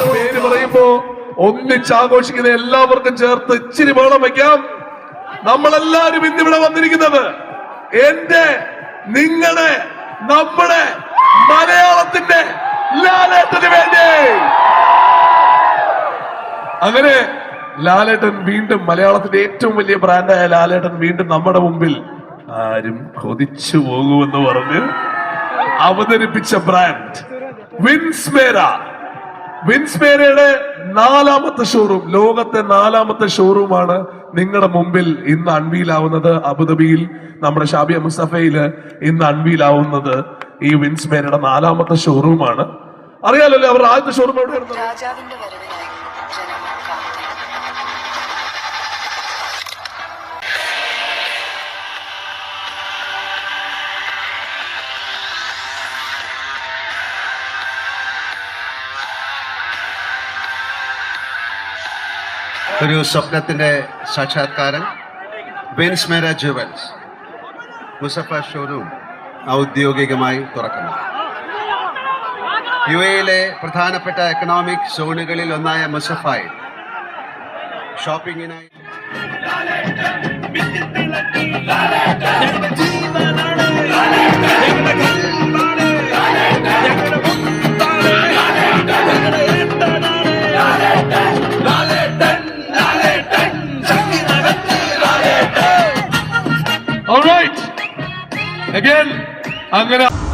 പേര് പറയുമ്പോ ഒന്നിച്ചാഘോഷിക്കുന്ന എല്ലാവർക്കും ചേർത്ത് ഇച്ചിരി വേണം വയ്ക്കാം. നമ്മളെല്ലാരും ഇന്നിവിടെ വന്നിരിക്കുന്നത് എന്റെ, നിങ്ങളുടെ, നമ്മുടെ മലയാളത്തിന്റെ ലാലേട്ടന് വേണ്ടി. അങ്ങനെ ലാലേട്ടൻ വീണ്ടും, മലയാളത്തിന്റെ ഏറ്റവും വലിയ ബ്രാൻഡായ ലാലേട്ടൻ വീണ്ടും നമ്മുടെ മുമ്പിൽ ആരും കൊതിച്ചു പോകുമെന്ന് പറഞ്ഞ് അവതരിപ്പിച്ച ബ്രാൻഡ് വിൻസ്മേര. വിൻസ്മേരയുടെ 4ാമത്തെ ഷോറൂം, ലോകത്തെ 4ാമത്തെ ഷോറൂമാണ് നിങ്ങളുടെ മുമ്പിൽ ഇന്ന് അൺവീലാവുന്നത്. അബുദാബിയിൽ നമ്മുടെ ഷാബിയ മുസ്തഫയില് ഇന്ന് അൺവീലാവുന്നത് ഈ വിൻസ്മേരയുടെ 4ാമത്തെ ഷോറൂമാണ്. അറിയാലോ അവരുടെ ആദ്യത്തെ ഷോറൂം എവിടെയായിരുന്നു? ഒരു സ്വപ്നത്തിന്റെ സാക്ഷാത്കാരം. വിൻസ്മേര ജുവൽസ് മുസഫ ഷോറൂം ഔദ്യോഗികമായി തുറക്കുന്നു. UAE പ്രധാനപ്പെട്ട എക്കണോമിക് സോണുകളിൽ ഒന്നായ മുസഫയിൽ ഷോപ്പിംഗിനായി All right. Again, I'm gonna